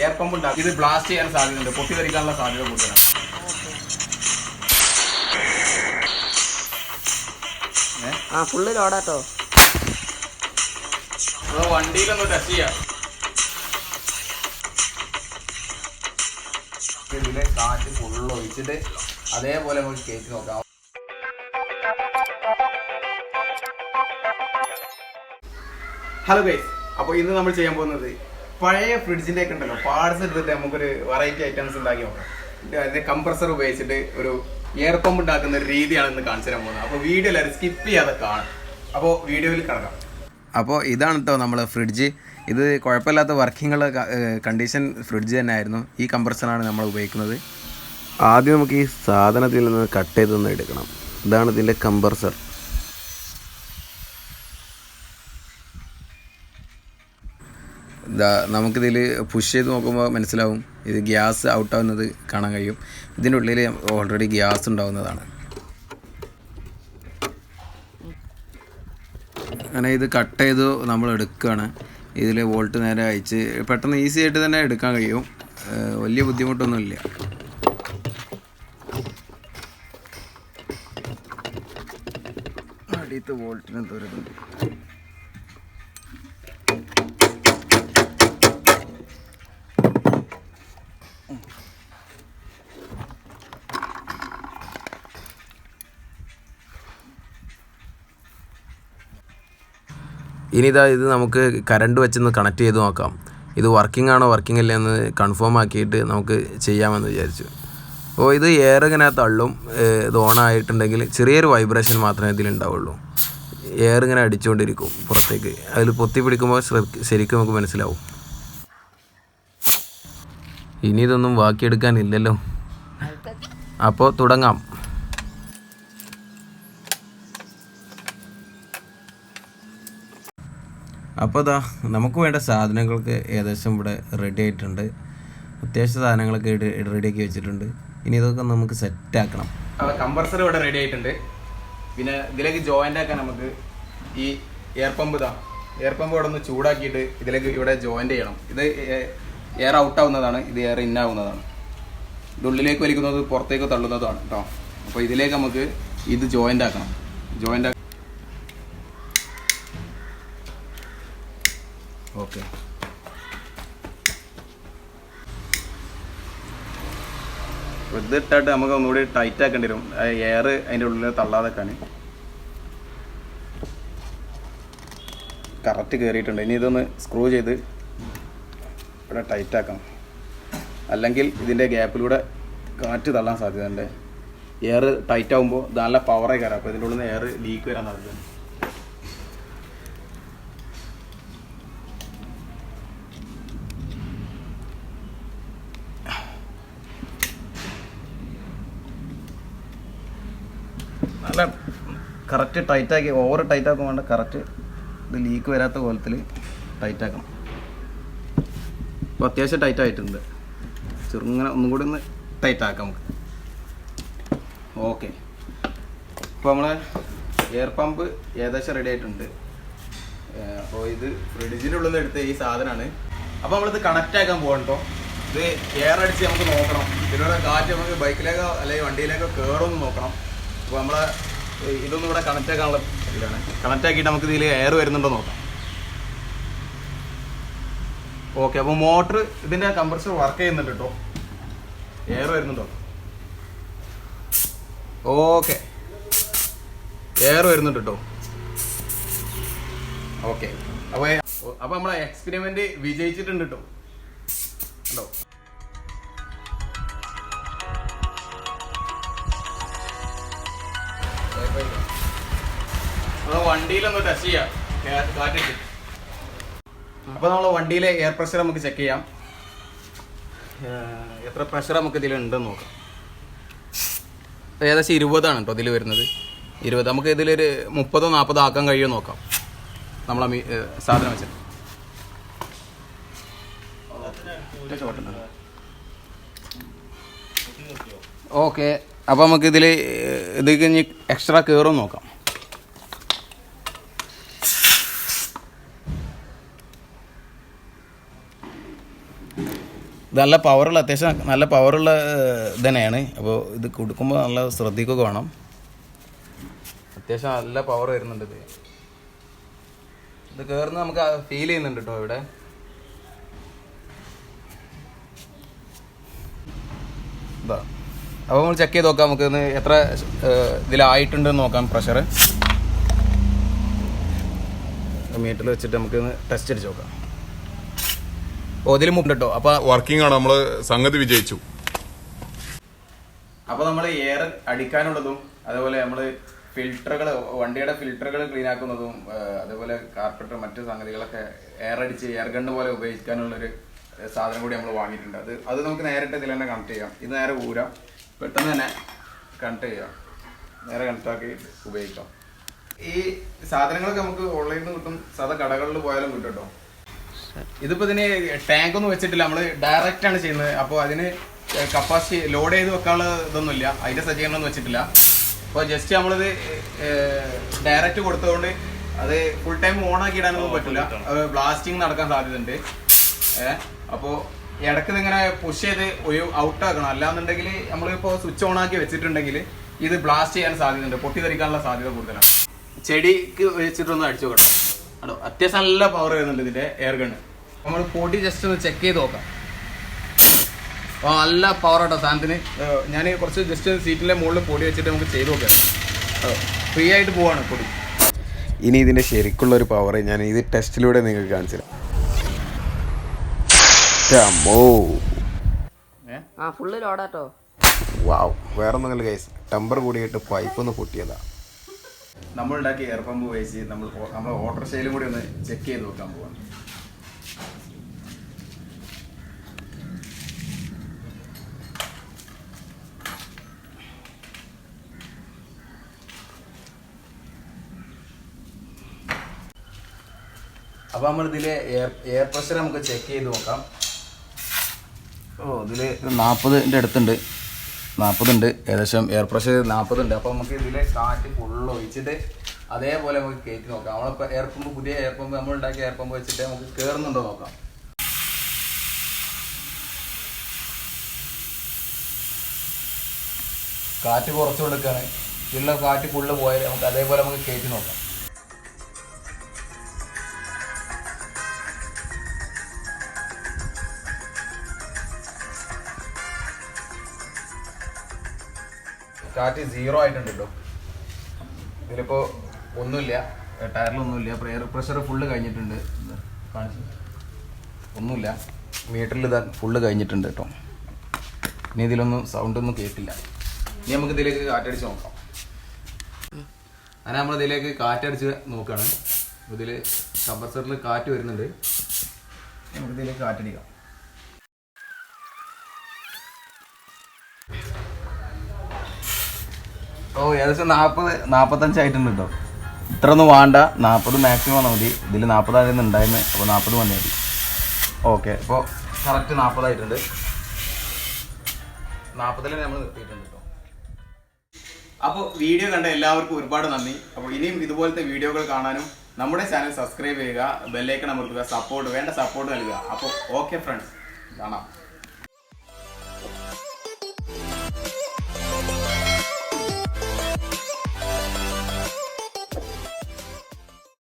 Air pump ഉണ്ടാക്കും. ഇത് blast ചെയ്യാൻ സാധ്യതയുണ്ട്, പൊട്ടിത്തെറിക്കാനുള്ള സാധ്യത കൂടുതലാണ്. ഫുള്ള് ലോഡാട്ടോ. വണ്ടിയിലൊന്ന് ടെസ്റ്റ് ചെയ്യാം. ഇതിലെ കാറ്റ് ഫുള്ള് ഒഴിച്ചിട്ട് അതേപോലെ നമുക്ക് കയറ്റി നോക്കാം. ഹലോ ഗൈസ്, അപ്പോൾ ഇന്ന് നമ്മൾ ചെയ്യാൻ പോകുന്നത് പഴയ ഫ്രിഡ്ജിൻ്റെ ഒക്കെ ഉണ്ടല്ലോ പാർട്സ് എടുത്തിട്ട് നമുക്കൊരു വെറൈറ്റി ഐറ്റംസ് ഉണ്ടാക്കി നോക്കാം. അതിന്റെ കംപ്രസർ ഉപയോഗിച്ചിട്ട് ഒരു എയർ പമ്പ് ഉണ്ടാക്കുന്ന ഒരു രീതിയാണ് ഇന്ന് കാണിച്ചു തരാൻ പോകുന്നത്. അപ്പോൾ വീഡിയോ എല്ലാവരും സ്കിപ്പ് ചെയ്യാതെ കാണാം. അപ്പോൾ വീഡിയോയിൽ കിടക്കാം. അപ്പോൾ ഇതാണ് കേട്ടോ നമ്മളെ ഫ്രിഡ്ജ്. ഇത് കുഴപ്പമില്ലാത്ത വർക്കിങ്ങുള്ള കണ്ടീഷൻ ഫ്രിഡ്ജ് തന്നെ ആയിരുന്നു. ഈ കംപ്രസറാണ് നമ്മൾ ഉപയോഗിക്കുന്നത്. ആദ്യം നമുക്ക് ഈ സാധനത്തിൽ നിന്ന് കട്ട് ചെയ്തൊന്ന് എടുക്കണം. ഇതാണ് ഇതിൻ്റെ കംപ്രസർ. നമുക്കിതിൽ പുഷ് ചെയ്ത് നോക്കുമ്പോൾ മനസ്സിലാവും ഇത് ഗ്യാസ് ഔട്ടാവുന്നത് കാണാൻ കഴിയും. ഇതിൻ്റെ ഉള്ളിൽ ഓൾറെഡി ഗ്യാസ് ഉണ്ടാവുന്നതാണ്. അങ്ങനെ ഇത് കട്ട് ചെയ്ത് നമ്മൾ എടുക്കുകയാണ്. ഇതിൽ വോൾട്ട് നേരെ അയച്ച് പെട്ടെന്ന് ഈസി ആയിട്ട് തന്നെ എടുക്കാൻ കഴിയും. വലിയ ബുദ്ധിമുട്ടൊന്നുമില്ല. അടിയത്ത് വോൾട്ടിന് ദൂരമുണ്ട്. ഇനി ഇത് നമുക്ക് കറണ്ട് വെച്ചൊന്ന് കണക്ട് ചെയ്ത് നോക്കാം. ഇത് വർക്കിംഗ് ആണോ വർക്കിംഗ് അല്ലേ എന്ന് കൺഫേം ആക്കിയിട്ട് നമുക്ക് ചെയ്യാമെന്ന് വിചാരിച്ചു. അപ്പോൾ ഇത് എയർ ഇങ്ങനെ തള്ളും. ഇത് ഓണായിട്ടുണ്ടെങ്കിൽ ചെറിയൊരു വൈബ്രേഷൻ മാത്രമേ ഇതിലുണ്ടാവുള്ളൂ. എയർ ഇങ്ങനെ അടിച്ചുകൊണ്ടിരിക്കും പുറത്തേക്ക്. അതിൽ പൊത്തി പിടിക്കുമ്പോൾ ശരിക്കും നമുക്ക് മനസ്സിലാവും. ഇനി ഇതൊന്നും ബാക്കിയെടുക്കാനില്ലല്ലോ. അപ്പോൾ തുടങ്ങാം. അപ്പോൾ നമുക്ക് വേണ്ട സാധനങ്ങൾക്ക് ഏകദേശം ഇവിടെ റെഡി ആയിട്ടുണ്ട്. അത്യാവശ്യ സാധനങ്ങളൊക്കെ റെഡിയാക്കി വെച്ചിട്ടുണ്ട്. ഇനി ഇതൊക്കെ നമുക്ക് സെറ്റാക്കണം. കംപ്രസർ ഇവിടെ റെഡി ആയിട്ടുണ്ട്. പിന്നെ ഇതിലേക്ക് ജോയിൻ്റ് ആക്കാൻ നമുക്ക് ഈ എയർ പമ്പ് ഇവിടെ ഒന്ന് ചൂടാക്കിയിട്ട് ഇതിലേക്ക് ഇവിടെ ജോയിൻ്റ് ചെയ്യണം. ഇത് എയർ ഔട്ടാവുന്നതാണ്, ഇത് എയർ ഇന്നാവുന്നതാണ്. ഇത് ഉള്ളിലേക്ക് വലിക്കുന്നത് പുറത്തേക്ക് തള്ളുന്നതാണ് കേട്ടോ. അപ്പോൾ ഇതിലേക്ക് നമുക്ക് ഇത് ജോയിൻ്റ് ആക്കണം. ഓക്കെ, ഇതിട്ടിട്ട് നമുക്ക് ഒന്നുകൂടി ടൈറ്റ് ആക്കേണ്ടി വരും. എയർ അതിൻ്റെ ഉള്ളിൽ തള്ളാതെക്കാണ്. കറക്റ്റ് കയറിയിട്ടുണ്ട്. ഇനി ഇതൊന്ന് സ്ക്രൂ ചെയ്ത് ഇവിടെ ടൈറ്റ് ആക്കണം. അല്ലെങ്കിൽ ഇതിൻ്റെ ഗ്യാപ്പിലൂടെ കാറ്റ് തള്ളാൻ സാധ്യതയുണ്ട്. എയർ ടൈറ്റ് ആകുമ്പോൾ നല്ല പവറായി കയറാം. അപ്പോൾ ഇതിൻ്റെ ഉള്ളിൽ നിന്ന് എയർ ലീക്ക് വരാൻ സാധ്യതയുണ്ട്. നല്ല കറക്റ്റ് ടൈറ്റാക്കി, ഓവർ ടൈറ്റാക്കും വേണ്ട, കറക്റ്റ് ഇത് ലീക്ക് വരാത്ത കോലത്തിൽ ടൈറ്റാക്കണം. അപ്പോൾ അത്യാവശ്യം ടൈറ്റ് ആയിട്ടുണ്ട്. ചെറുങ്ങനെ ഒന്നും കൂടി ഒന്ന് ടൈറ്റാക്കാം നമുക്ക്. ഓക്കെ, ഇപ്പോൾ നമ്മൾ എയർ പമ്പ് ഏകദേശം റെഡി ആയിട്ടുണ്ട്. അപ്പോൾ ഇത് ഫ്രിഡ്ജിൻ്റെ ഉള്ളിൽ നിന്ന് എടുത്ത ഈ സാധനമാണ്. അപ്പോൾ നമ്മളിത് കണക്റ്റ് ആക്കാൻ പോകണം കേട്ടോ. ഇത് എയർ അടിച്ച് നമുക്ക് നോക്കണം. ഇതിലൂടെ കാറ്റ് നമുക്ക് ബൈക്കിലേക്കോ അല്ലെങ്കിൽ വണ്ടിയിലേക്കോ കയറുമെന്ന് നോക്കണം. അപ്പോൾ നമ്മളെ ഇതൊന്നും ഇവിടെ കണക്റ്റ് ആക്കാനുള്ള ഇതിലാണ്. കണക്റ്റ് ആക്കിയിട്ട് നമുക്ക് ഇതിൽ എയർ വരുന്നുണ്ടോ നോക്കാം. ഓക്കെ, അപ്പോൾ മോട്ടർ ഇതിൻ്റെ കംപ്രസർ വർക്ക് ചെയ്യുന്നുണ്ട് കേട്ടോ. എയർ വരുന്നുണ്ടോ? ഓക്കെ, എയർ വരുന്നുണ്ട് കേട്ടോ. ഓക്കെ, അപ്പോൾ നമ്മളെ എക്സ്പെരിമെൻറ്റ് വിജയിച്ചിട്ടുണ്ട് കേട്ടോ. കേട്ടോ, വണ്ടിയിലൊന്ന് ടെസ്റ്റ് ചെയ്യാം കാറ്റിട്ട്. അപ്പോൾ നമ്മൾ വണ്ടിയിലെ എയർ പ്രഷർ നമുക്ക് ചെക്ക് ചെയ്യാം. എത്ര പ്രഷർ നമുക്ക് ഇതിലുണ്ടെന്ന് നോക്കാം. ഏകദേശം 20 കേട്ടോ ഇതിൽ വരുന്നത്. 20. നമുക്ക് ഇതിലൊരു 30-40 ആക്കാൻ കഴിയുമോ നോക്കാം നമ്മളെ സാധനം വെച്ചിട്ട്. ഓക്കെ, അപ്പോൾ നമുക്ക് ഇതിൽ ഇത് കഴിഞ്ഞ് എക്സ്ട്രാ കയറും നോക്കാം. ഇത് നല്ല പവറുള്ള, അത്യാവശ്യം നല്ല പവറുള്ള ഇത് തന്നെയാണ്. അപ്പോൾ ഇത് കൊടുക്കുമ്പോൾ നല്ല ശ്രദ്ധിക്കുകയൊക്കെ വേണം. അത്യാവശ്യം നല്ല പവർ വരുന്നുണ്ട്. ഇത് കയറുന്ന നമുക്ക് ഫീൽ ചെയ്യുന്നുണ്ട് കേട്ടോ ഇവിടെ. ഇതാ, അപ്പോൾ നമ്മൾ ചെക്ക് ചെയ്ത് നോക്കാം. നമുക്ക് ഇന്ന് എത്ര ഇതിലായിട്ടുണ്ടെന്ന് നോക്കാം. പ്രഷർ മീറ്ററിൽ വെച്ചിട്ട് നമുക്കിന്ന് ടെസ്റ്റ് അടിച്ച് നോക്കാം. ഓ, ഇതിൽ മുമ്പ് കേട്ടോ. അപ്പോൾ വർക്കിംഗ് ആണ്, നമ്മൾ സംഗതി വിജയിച്ചു. അപ്പോൾ നമ്മൾ എയർ അടിക്കാനുള്ളതും അതേപോലെ നമ്മൾ ഫിൽറ്ററുകൾ, വണ്ടിയുടെ ഫിൽറ്ററുകൾ ക്ലീൻ ആക്കുന്നതും അതേപോലെ കാർപ്പറ്റ് മറ്റു സംഗതികളൊക്കെ എയർ അടിച്ച് എയർ ഗണ്ണ് പോലെ ഉപയോഗിക്കാനുള്ളൊരു സാധനം കൂടി നമ്മൾ വാങ്ങിയിട്ടുണ്ട്. അത് നമുക്ക് നേരിട്ട് ഇതിൽ തന്നെ കണക്ട് ചെയ്യാം. ഇത് നേരെ ഊരാം, പെട്ടെന്ന് തന്നെ കണക്ട് ചെയ്യാം, നേരെ കണക്റ്റാക്കി ഉപയോഗിക്കാം. ഈ സാധനങ്ങളൊക്കെ നമുക്ക് ഓൺലൈനിൽ നിന്ന് കിട്ടും, സാധാ കടകളിൽ പോയാലും കിട്ടും കേട്ടോ. ഇതിപ്പോൾ ഇതിന് ടാങ്കൊന്നും വെച്ചിട്ടില്ല, നമ്മൾ ഡയറക്റ്റ് ആണ് ചെയ്യുന്നത്. അപ്പോൾ അതിന് കപ്പാസിറ്റി ലോഡ് ചെയ്ത് വെക്കാനുള്ള ഇതൊന്നുമില്ല, അതിൻ്റെ സജ്ജീകരണമൊന്നും വെച്ചിട്ടില്ല. അപ്പോൾ ജസ്റ്റ് നമ്മളിത് ഡയറക്റ്റ് കൊടുത്തതുകൊണ്ട് അത് ഫുൾ ടൈം ഓൺ ആക്കി ഇടാനൊന്നും പറ്റില്ല, ബ്ലാസ്റ്റിംഗ് നടക്കാൻ സാധ്യതയുണ്ട്. അപ്പോൾ ഇടയ്ക്ക് ഇങ്ങനെ പുഷ് ചെയ്ത് ഒരു ഔട്ട് ആക്കണം. അല്ലാന്നുണ്ടെങ്കിൽ നമ്മളിപ്പോൾ സ്വിച്ച് ഓൺ ആക്കി വെച്ചിട്ടുണ്ടെങ്കിൽ ഇത് ബ്ലാസ്റ്റ് ചെയ്യാൻ സാധ്യതയുണ്ട്, പൊട്ടിത്തെറിക്കാനുള്ള സാധ്യത കൂടുതലാണ്. ചെടിക്ക് വെച്ചിട്ടൊന്ന് അടിച്ചു നോക്കട്ടോ. അതോ അത്യാവശ്യം നല്ല പവർ വരുന്നുണ്ട് ഇതിൻ്റെ എയർ ഗണ്ണ്. നമ്മൾ പൊടി ജസ്റ്റ് ഒന്ന് ചെക്ക് ചെയ്ത് നോക്കാം. അപ്പോൾ നല്ല പവർ ആട്ടോ സാധനത്തിന്. ഞാൻ കുറച്ച് ജസ്റ്റ് സീറ്റിൻ്റെ മുകളിൽ പൊടി വെച്ചിട്ട് നമുക്ക് ചെയ്ത് നോക്കാം. ഫ്രീ ആയിട്ട് പോവാണ് പൊടി. ഇനി ഇതിൻ്റെ ശരിക്കുള്ളൊരു പവർ ഞാൻ ഇത് ടെസ്റ്റിലൂടെ നിങ്ങൾക്ക് കാണിച്ചു തരാം. ഫുള്ള് ലോഡാട്ടോ. വാവ്, വേറെ ഒന്നുമില്ല ഗൈസ്, ടെമ്പർ കൂടിയിട്ട് പൈപ്പ് ഒന്ന് പൊട്ടിയതാ. നമ്മളുണ്ടാക്കിയ എയർ പമ്പ് ഉപയോഗിച്ച് നമ്മൾ ഓട്ടോറിക്ഷയിലും കൂടി ഒന്ന് ചെക്ക് ചെയ്ത് നോക്കാൻ പോവാണ്. അപ്പോൾ നമ്മൾ ഇതിലെ എയർ പ്രഷർ നമുക്ക് ചെക്ക് ചെയ്ത് നോക്കാം. ഇതിൽ 40ൻ്റെ അടുത്തുണ്ട്, 40 ഉണ്ട് ഏകദേശം. എയർ പ്രഷർ 40 ഉണ്ട്. അപ്പോൾ നമുക്ക് ഇതിലെ കാറ്റ് ഫുള്ള് ഒഴിച്ചിട്ട് അതേപോലെ നമുക്ക് കയറ്റി നോക്കാം. നമ്മളിപ്പോൾ എയർ പമ്പ്, പുതിയ എയർ പമ്പ്, നമ്മൾ ഉണ്ടാക്കിയ എയർ പമ്പ് വെച്ചിട്ട് നമുക്ക് കയറുന്നുണ്ടോ നോക്കാം. കാറ്റ് കുറച്ച് കൊടുക്കുകയാണ്, ഇതിലുള്ള കാറ്റ് ഫുള്ള് പോയാൽ നമുക്ക് അതേപോലെ നമുക്ക് കയറ്റി നോക്കാം. കാറ്റ് 0 ആയിട്ടുണ്ട് കേട്ടോ. ഇതിലിപ്പോൾ ഒന്നുമില്ല, ടയറിലൊന്നുമില്ല. എയർ പ്രഷർ ഫുള്ള് കഴിഞ്ഞിട്ടുണ്ട്. കാണിച്ചു, ഒന്നുമില്ല. മീറ്ററിൽ ഇതാ ഫുള്ള് കഴിഞ്ഞിട്ടുണ്ട് കേട്ടോ. ഇനി ഇതിലൊന്നും സൗണ്ടൊന്നും കേട്ടില്ല. ഇനി നമുക്ക് ഇതിലേക്ക് കാറ്റടിച്ച് നോക്കാം. അങ്ങനെ നമ്മളിതിലേക്ക് കാറ്റടിച്ച് നോക്കുകയാണ്. ഇതിൽ കംപ്രസറിൽ കാറ്റ് വരുന്നുണ്ട്, നമുക്ക് ഇതിലേക്ക് കാറ്റടിക്കാം. ഏകദേശം 40-45 ആയിട്ടുണ്ട് കേട്ടോ. ഇത്രയൊന്നും വേണ്ട, 40 മാക്സിമം വന്നാൽ മതി. ഇതിൽ 40 ആയിരുന്നു ഉണ്ടായിരുന്നത്, അപ്പോൾ 40 വന്നാൽ മതി. ഓക്കെ, അപ്പോൾ കറക്റ്റ് 40 ആയിട്ടുണ്ട്. 40-ൽ നമ്മൾ നിർത്തിയിട്ടുണ്ട് കേട്ടോ. അപ്പോൾ വീഡിയോ കണ്ട എല്ലാവർക്കും ഒരുപാട് നന്ദി. അപ്പോൾ ഇനിയും ഇതുപോലത്തെ വീഡിയോകൾ കാണാനും നമ്മുടെ ചാനൽ സബ്സ്ക്രൈബ് ചെയ്യുക, ബെല്ലൈക്കൺ അമർത്തുക, സപ്പോർട്ട് നൽകുക. അപ്പോൾ ഓക്കെ ഫ്രണ്ട്സ്, കാണാം.